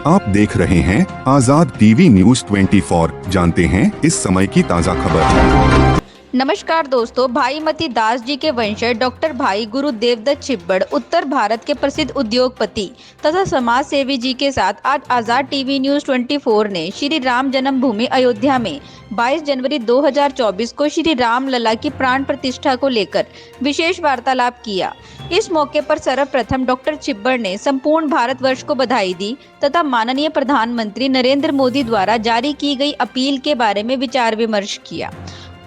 आप देख रहे हैं आजाद टीवी न्यूज 24। जानते हैं इस समय की ताज़ा खबर। नमस्कार दोस्तों, भाई मती दास जी के वंशज डॉक्टर भाई गुरु देवदत्त छिब्बड़ उत्तर भारत के प्रसिद्ध उद्योगपति तथा समाज सेवी जी के साथ आज आजाद टीवी न्यूज 24 ने श्री राम जन्मभूमि अयोध्या में 22 जनवरी 2024 को श्री राम लला की प्राण प्रतिष्ठा को लेकर विशेष वार्तालाप किया। इस मौके पर सर्वप्रथम डॉक्टर छिब्बड़ ने संपूर्ण भारतवर्ष को बधाई दी तथा माननीय प्रधानमंत्री नरेंद्र मोदी द्वारा जारी की गई अपील के बारे में विचार विमर्श किया।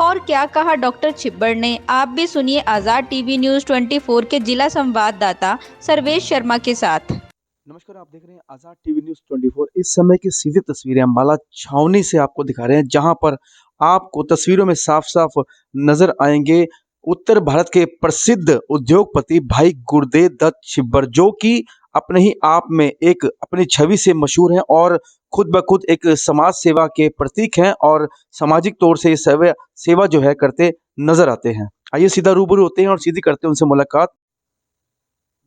और क्या कहा डॉक्टर छिब्बड़ ने, आप भी सुनिए आजाद टीवी न्यूज 24 के जिला संवाददाता सर्वेश शर्मा के साथ। नमस्कार, आप देख रहे हैं आजाद टीवी न्यूज 24। इस समय की सीधी तस्वीरें अम्बाला छावनी से आपको दिखा रहे हैं, जहां पर आपको तस्वीरों में साफ साफ नजर आएंगे उत्तर भारत के प्रसिद्ध उद्योगपति भाई गुरुदेव दत्त छिब्बड़, जो कि अपने ही आप में एक अपनी छवि से मशहूर हैं और खुद ब खुद एक समाज सेवा के प्रतीक हैं और सामाजिक तौर से सेवा जो है करते नजर आते हैं। आइए सीधा रूबरू होते हैं और सीधी करते हैं उनसे मुलाकात।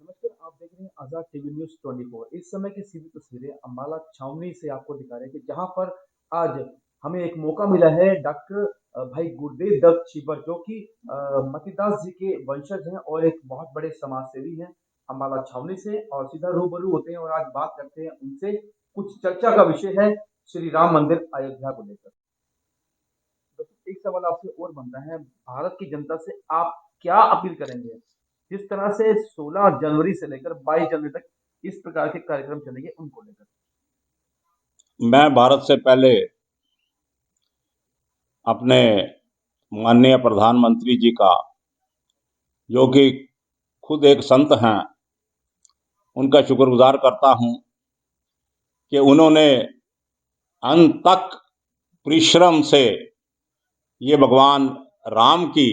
नमस्कार, आप देख रहे हैं आजाद टीवी न्यूज 24। इस समय की सीधी तस्वीरें अम्बाला छावनी से आपको दिखा रहे हैं कि जहां पर आज हमें एक मौका मिला है डॉक्टर भाई गुरुदेव दत्त छिब्बड़, जो कि मतीदास जी के वंशज हैं और एक बहुत बड़े समाज सेवी हैं, अम्बाला छावनी से। और सीधा रूबरू होते हैं और आज बात करते हैं उनसे। कुछ चर्चा का विषय है श्री राम मंदिर अयोध्या को लेकर। एक सवाल आपसे और बनता है, भारत की जनता से आप क्या अपील करेंगे जिस तरह से 16 जनवरी से लेकर 22 जनवरी तक इस प्रकार के कार्यक्रम चलेंगे उनको लेकर? मैं भारत से पहले अपने माननीय प्रधानमंत्री जी का, जो कि खुद एक संत हैं, उनका शुक्रगुजार करता हूं कि उन्होंने अंत तक परिश्रम से ये भगवान राम की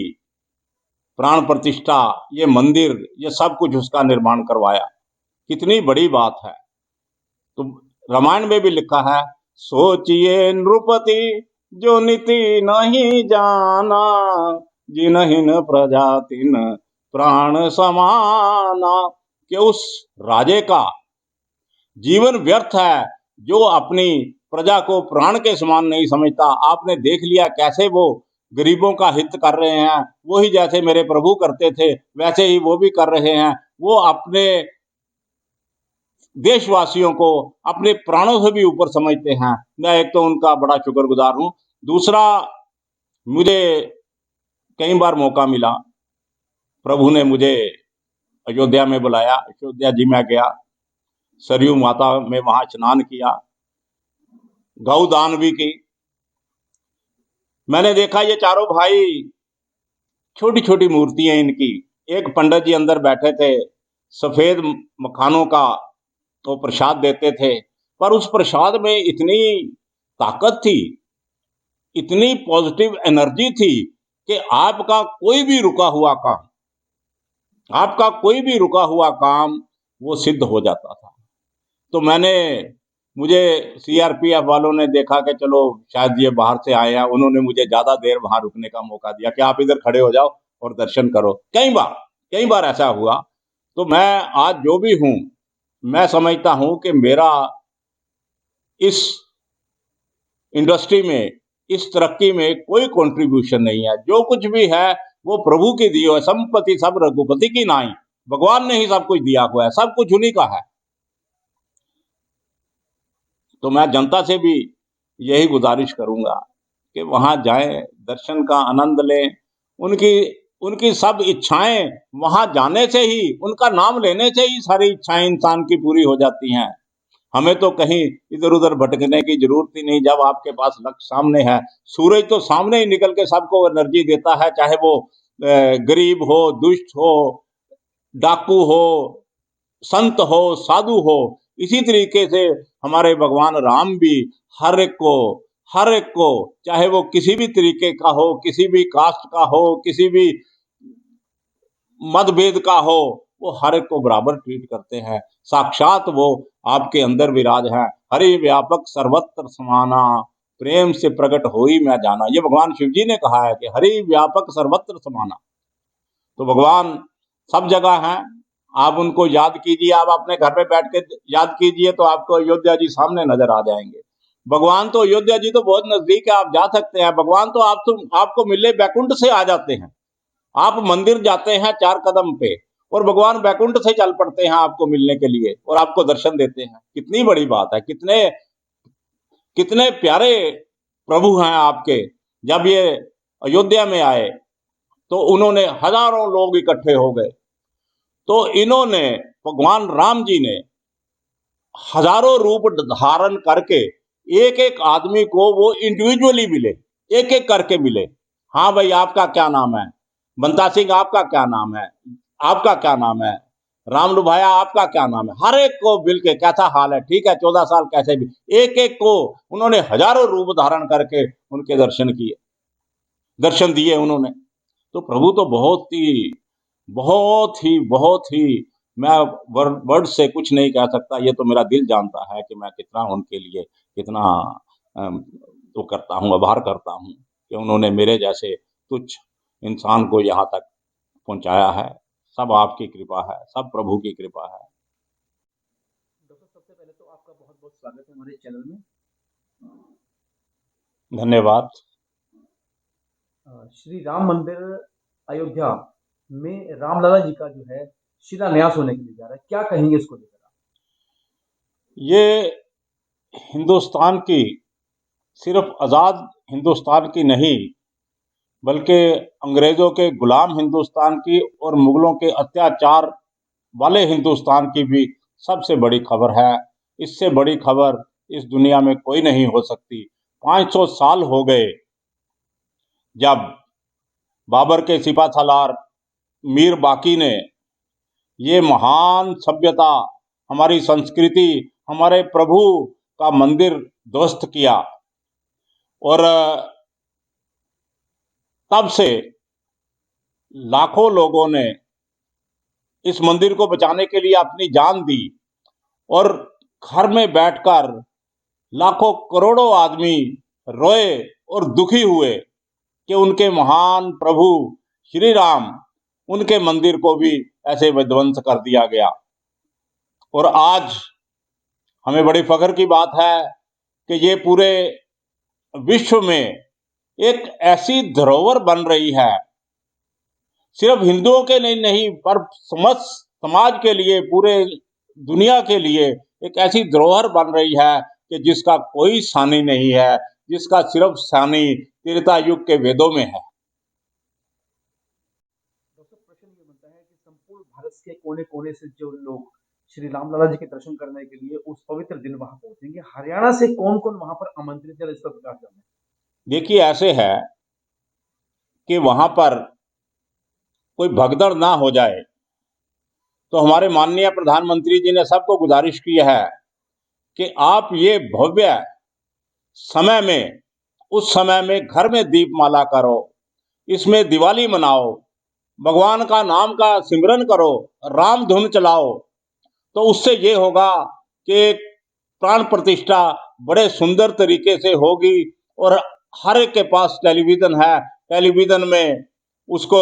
प्राण प्रतिष्ठा, ये मंदिर, ये सब कुछ उसका निर्माण करवाया। कितनी बड़ी बात है। तो रामायण में भी लिखा है, सोचिए नृपति जो नीति नहीं जाना, जिनहिन प्रजा तिन प्राण समाना। कि उस राजे का जीवन व्यर्थ है जो अपनी प्रजा को प्राण के समान नहीं समझता। आपने देख लिया कैसे वो गरीबों का हित कर रहे हैं, वही जैसे मेरे प्रभु करते थे वैसे ही वो भी कर रहे हैं। वो अपने देशवासियों को अपने प्राणों से भी ऊपर समझते हैं। मैं एक तो उनका बड़ा शुक्रगुजार हूं। दूसरा, मुझे कई बार मौका मिला, प्रभु ने मुझे अयोध्या में बुलाया। अयोध्या जी में गया, सरयू माता में वहां स्नान किया, गौ दान भी की। मैंने देखा ये चारों भाई, छोटी छोटी मूर्तियां इनकी। एक पंडित जी अंदर बैठे थे, सफेद मखानों का तो प्रसाद देते थे, पर उस प्रसाद में इतनी ताकत थी, इतनी पॉजिटिव एनर्जी थी कि आपका कोई भी रुका हुआ काम वो सिद्ध हो जाता था। तो मुझे सीआरपीएफ वालों ने देखा कि चलो शायद ये बाहर से आए हैं, उन्होंने मुझे ज्यादा देर वहां रुकने का मौका दिया कि आप इधर खड़े हो जाओ और दर्शन करो। कई बार ऐसा हुआ। तो मैं आज जो भी हूं, मैं समझता हूं कि मेरा इस इंडस्ट्री में, इस तरक्की में कोई कंट्रीब्यूशन नहीं है। जो कुछ भी है वो प्रभु की दी है। संपत्ति सब रघुपति की नाई, भगवान ने ही सब कुछ दिया हुआ है, सब कुछ उन्हीं का है। तो मैं जनता से भी यही गुजारिश करूंगा कि वहां जाएं, दर्शन का आनंद लें। उनकी सब इच्छाएं वहां जाने से ही, उनका नाम लेने से ही सारी इच्छाएं इंसान की पूरी हो जाती हैं। हमें तो कहीं इधर उधर भटकने की जरूरत ही नहीं। जब आपके पास लक्ष्य सामने है, सूरज तो सामने ही निकल के सबको एनर्जी देता है, चाहे वो गरीब हो, दुष्ट हो, डाकू हो, संत हो, साधु हो। इसी तरीके से हमारे भगवान राम भी हर एक को चाहे वो किसी भी तरीके का हो, किसी भी कास्ट का हो, किसी भी मतभेद का हो, वो हर एक को बराबर ट्रीट करते हैं। साक्षात वो आपके अंदर विराज है। हरि व्यापक सर्वत्र समाना, प्रेम से प्रकट होई मैं जाना। ये भगवान शिव जी ने कहा है कि हरि व्यापक सर्वत्र समाना। तो भगवान सब जगह हैं, आप उनको याद कीजिए, आप अपने घर पे बैठ के याद कीजिए तो आपको अयोध्या जी सामने नजर आ जाएंगे। भगवान तो अयोध्या जी तो बहुत नजदीक है, आप जा सकते हैं। भगवान तो आपको मिलने बैकुंठ से आ जाते हैं। आप मंदिर जाते हैं 4 कदम पे और भगवान बैकुंठ से चल पड़ते हैं आपको मिलने के लिए और आपको दर्शन देते हैं। कितनी बड़ी बात है, कितने कितने प्यारे प्रभु हैं आपके। जब ये अयोध्या में आए तो उन्होंने हजारों लोग इकट्ठे हो गए, तो इन्होंने भगवान राम जी ने हजारों रूप धारण करके एक एक आदमी को वो इंडिविजुअली मिले, एक एक करके मिले। हाँ भाई, आपका क्या नाम है? बंता सिंह, आपका क्या नाम है? आपका क्या नाम है? रामलू भाया, आपका क्या नाम है? हर एक को मिल के कैसा हाल है, ठीक है, 14 साल कैसे भी, एक एक को उन्होंने हजारों रूप धारण करके उनके दर्शन किए, दर्शन दिए उन्होंने। तो प्रभु तो बहुत ही मैं वर्ड से कुछ नहीं कह सकता। ये तो मेरा दिल जानता है कि मैं कितना उनके लिए कितना तो करता हूँ, आभार करता हूँ कि उन्होंने मेरे जैसे तुच्छ इंसान को यहाँ तक पहुंचाया है। सब आपकी कृपा है, सब प्रभु की कृपा है। डॉक्टर, सबसे पहले तो आपका बहुत बहुत स्वागत है हमारे चैनल में। धन्यवाद। श्री राम मंदिर अयोध्या में रामलला जी का जो है शिलान्यास होने के लिए जा रहा है, क्या कहेंगे इसको लेकर आप? ये हिंदुस्तान की, सिर्फ आज़ाद हिंदुस्तान की नहीं, बल्कि अंग्रेजों के गुलाम हिंदुस्तान की और मुगलों के अत्याचार वाले हिंदुस्तान की भी सबसे बड़ी खबर है। इससे बड़ी खबर इस दुनिया में कोई नहीं हो सकती। 500 साल हो गए जब बाबर के सिपा सालार मीर बाकी ने ये महान सभ्यता, हमारी संस्कृति, हमारे प्रभु का मंदिर ध्वस्त किया और तब से लाखों लोगों ने इस मंदिर को बचाने के लिए अपनी जान दी और घर में बैठकर लाखों करोड़ों आदमी रोए और दुखी हुए कि उनके महान प्रभु श्री राम, उनके मंदिर को भी ऐसे विध्वंस कर दिया गया। और आज हमें बड़ी फख्र की बात है कि ये पूरे विश्व में एक ऐसी धरोहर बन रही है, सिर्फ हिंदुओं के लिए नहीं पर समस्त समाज के लिए, पूरे दुनिया के लिए एक ऐसी धरोहर बन रही है कि जिसका कोई सानी नहीं है, जिसका सिर्फ सानी त्रेता युग के वेदों में है। दोस्तों, प्रश्न ये बनता है कि संपूर्ण भारत के कोने कोने से जो लोग श्री रामलला जी के दर्शन करने के लिए उस पवित्र दिन वहां पहुंचेंगे, हरियाणा से कौन कौन वहां पर आमंत्रित है, इस पर प्रकाश डालें। देखिए, ऐसे है कि वहां पर कोई भगदड़ ना हो जाए, तो हमारे माननीय प्रधानमंत्री जी ने सबको गुजारिश की है कि आप ये भव्य समय में, उस समय में घर में दीपमाला करो, इसमें दिवाली मनाओ, भगवान का नाम का सिमरन करो, राम धुन चलाओ। तो उससे ये होगा कि प्राण प्रतिष्ठा बड़े सुंदर तरीके से होगी और हर एक के पास टेलीविजन है, टेलीविजन में उसको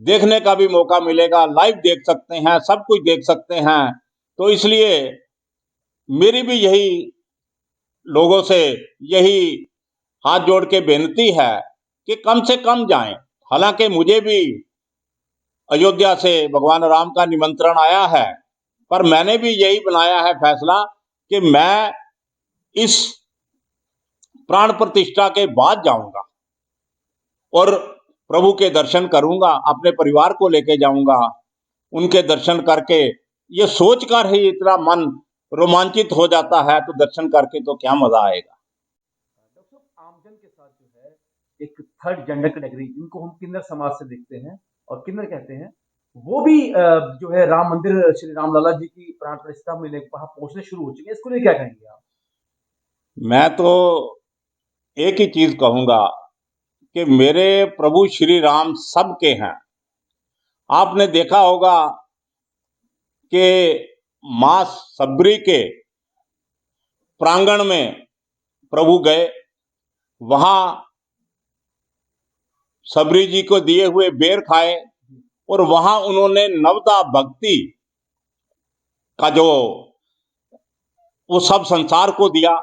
देखने का भी मौका मिलेगा, लाइव देख सकते हैं, सब कुछ देख सकते हैं। तो इसलिए मेरी भी यही लोगों से यही हाथ जोड़ के बेनती है कि कम से कम जाएं। हालांकि मुझे भी अयोध्या से भगवान राम का निमंत्रण आया है, पर मैंने भी यही बनाया है फैसला कि मैं इस प्राण प्रतिष्ठा के बाद जाऊंगा और प्रभु के दर्शन करूंगा, अपने परिवार को लेके जाऊंगा, उनके दर्शन करके ये सोच कर ही इतना मन रोमांचित हो जाता है, तो दर्शन करके तो क्या मजा आएगा। डॉक्टर, आमजन के साथ जो है एक थर्ड जेंडर कैटेगरी, जिनको हम किन्नर समाज से देखते हैं और किन्नर कहते हैं, वो भी जो है राम मंदिर श्री रामलला जी की प्राण प्रतिष्ठा में वहां पहुंचने शुरू हो चुके हैं, इसको लिए क्या कहेंगे आप? मैं तो एक ही चीज कहूंगा कि मेरे प्रभु श्री राम सबके हैं। आपने देखा होगा कि मां सबरी के प्रांगण में प्रभु गए, वहां सबरी जी को दिए हुए बेर खाए और वहां उन्होंने नवदा भक्ति का जो वो सब संसार को दिया,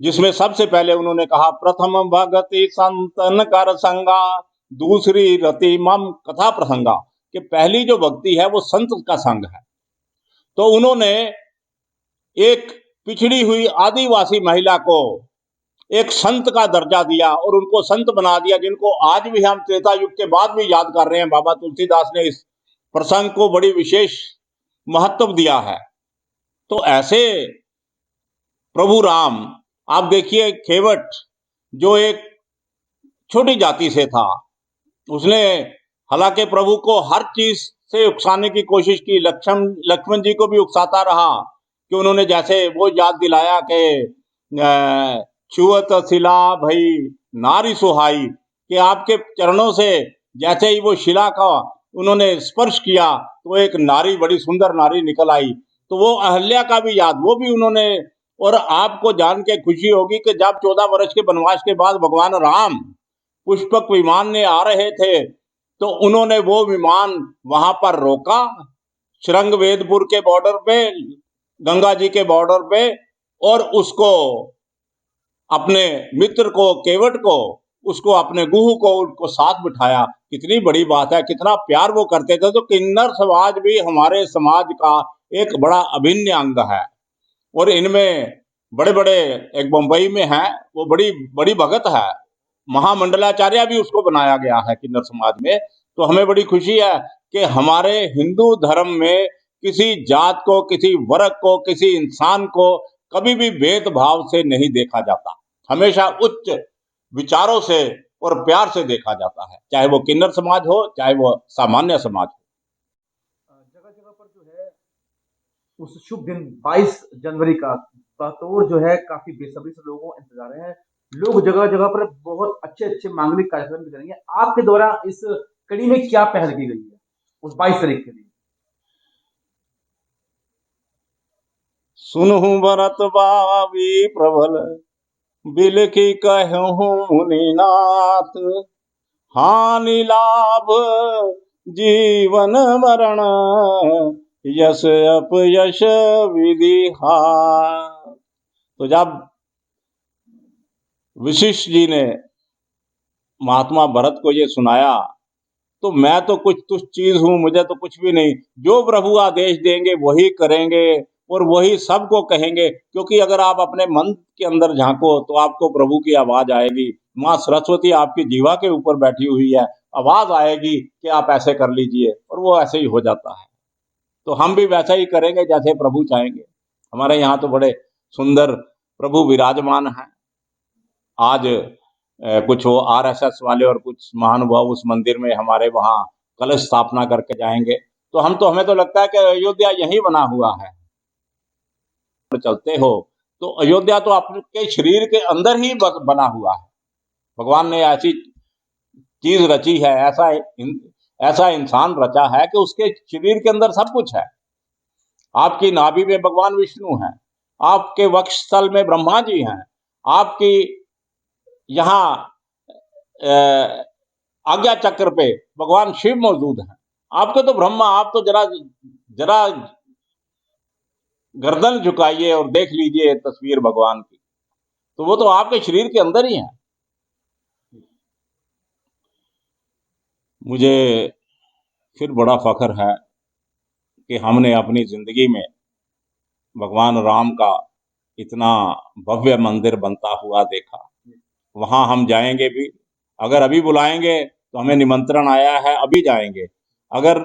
जिसमें सबसे पहले उन्होंने कहा प्रथम भगति संतन कर संगा, दूसरी रति मम कथा प्रसंगा, कि पहली जो भक्ति है वो संत का संग है। तो उन्होंने एक पिछड़ी हुई आदिवासी महिला को एक संत का दर्जा दिया और उनको संत बना दिया, जिनको आज भी हम त्रेता युग के बाद भी याद कर रहे हैं। बाबा तुलसीदास ने इस प्रसंग को बड़ी विशेष महत्व दिया है। तो ऐसे प्रभु राम, आप देखिए केवट जो एक छोटी जाति से था, उसने हालांकि प्रभु को हर चीज से उकसाने की कोशिश की। लक्ष्मण जी को भी उकसाता रहा कि उन्होंने जैसे वो याद दिलाया कि छुअत शिला भई नारी सुहाई, कि आपके चरणों से जैसे ही वो शिला का उन्होंने स्पर्श किया तो एक नारी, बड़ी सुंदर नारी निकल आई। तो वो अहल्या का भी याद, वो भी उन्होंने। और आपको जान के खुशी होगी कि जब 14 वर्ष के वनवास के बाद भगवान राम पुष्पक विमान में आ रहे थे तो उन्होंने वो विमान वहां पर रोका, श्रृंगवेदपुर के बॉर्डर पे, गंगा जी के बॉर्डर पे, और उसको अपने मित्र को, केवट को, उसको अपने गुहू को, उनको साथ बिठाया। कितनी बड़ी बात है, कितना प्यार वो करते थे। तो किन्नर समाज भी हमारे समाज का एक बड़ा अभिन्न अंग है। और इनमें बड़े बड़े, एक बंबई में है, वो बड़ी बड़ी भगत है, महामंडलाचार्य भी उसको बनाया गया है किन्नर समाज में। तो हमें बड़ी खुशी है कि हमारे हिंदू धर्म में किसी जात को, किसी वर्ग को, किसी इंसान को कभी भी भेदभाव से नहीं देखा जाता, हमेशा उच्च विचारों से और प्यार से देखा जाता है, चाहे वो किन्नर समाज हो, चाहे वो सामान्य समाज हो। जगह जगह पर जो है उस शुभ दिन 22 जनवरी का बतौर जो है काफी बेसब्री से लोगों को इंतजार है। लोग जगह जगह पर बहुत अच्छे अच्छे मांगलिक कार्यक्रम भी करेंगे। आपके द्वारा इस कड़ी में क्या पहल की गई है उस 22 तारीख के लिए? सुनहु भरत बावी प्रबल, बिलखी कहूँ निनाथ, हानि लाभ जीवन मरण, यश अपयश विधि हार। तो जब वशिष्ठ जी ने महात्मा भरत को ये सुनाया तो मैं तो कुछ तुच्छ चीज हूं, मुझे तो कुछ भी नहीं, जो प्रभु आदेश देंगे वही करेंगे और वही सबको कहेंगे। क्योंकि अगर आप अपने मन के अंदर झांको तो आपको प्रभु की आवाज आएगी, माँ सरस्वती आपकी जीवा के ऊपर बैठी हुई है, आवाज आएगी कि आप ऐसे कर लीजिए, और वो ऐसे ही हो जाता है। तो हम भी वैसा ही करेंगे जैसे प्रभु चाहेंगे। हमारे यहाँ तो बड़े सुंदर प्रभु विराजमान हैं। आज कुछ वो आरएसएस वाले और कुछ महानुभाव उस मंदिर में हमारे वहाँ कलश स्थापना करके जाएंगे। तो हमें तो लगता है कि अयोध्या यही बना हुआ है। चलते हो तो अयोध्या तो आपके शरीर के अंदर ही बना हुआ है। भगवान ने ऐसी चीज रची है, ऐसा इंसान रचा है कि उसके शरीर के अंदर सब कुछ है। आपकी नाभि में भगवान विष्णु हैं, आपके वक्षस्थल में ब्रह्मा जी हैं, आपकी यहाँ आज्ञा चक्र पे भगवान शिव मौजूद हैं। आपके तो ब्रह्मा, आप तो जरा गर्दन झुकाइए और देख लीजिए तस्वीर भगवान की, तो वो तो आपके शरीर के अंदर ही है। मुझे फिर बड़ा फख्र है कि हमने अपनी जिंदगी में भगवान राम का इतना भव्य मंदिर बनता हुआ देखा। वहां हम जाएंगे भी, अगर अभी बुलाएंगे तो हमें निमंत्रण आया है, अभी जाएंगे। अगर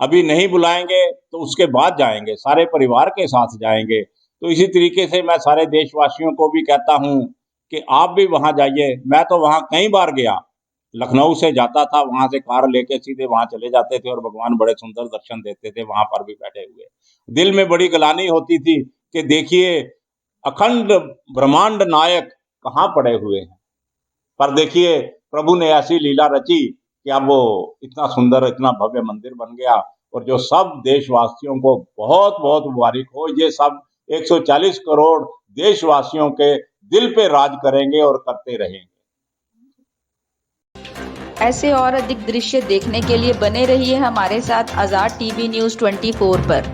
अभी नहीं बुलाएंगे तो उसके बाद जाएंगे, सारे परिवार के साथ जाएंगे। तो इसी तरीके से मैं सारे देशवासियों को भी कहता हूं कि आप भी वहां जाइए। मैं तो वहां कई बार गया, लखनऊ से जाता था, वहां से कार लेके सीधे वहां चले जाते थे और भगवान बड़े सुंदर दर्शन देते थे वहां पर भी बैठे हुए। दिल में बड़ी ग्लानि होती थी कि देखिए अखंड ब्रह्मांड नायक कहाँ पड़े हुए हैं। पर देखिए प्रभु ने ऐसी लीला रची कि अब वो इतना सुंदर, इतना भव्य मंदिर बन गया, और जो सब देशवासियों को बहुत बहुत मुबारक हो। ये सब 140 करोड़ देशवासियों के दिल पे राज करेंगे और करते रहेंगे। ऐसे और अधिक दृश्य देखने के लिए बने रहिए हमारे साथ आज़ाद टीवी न्यूज़ 24 पर।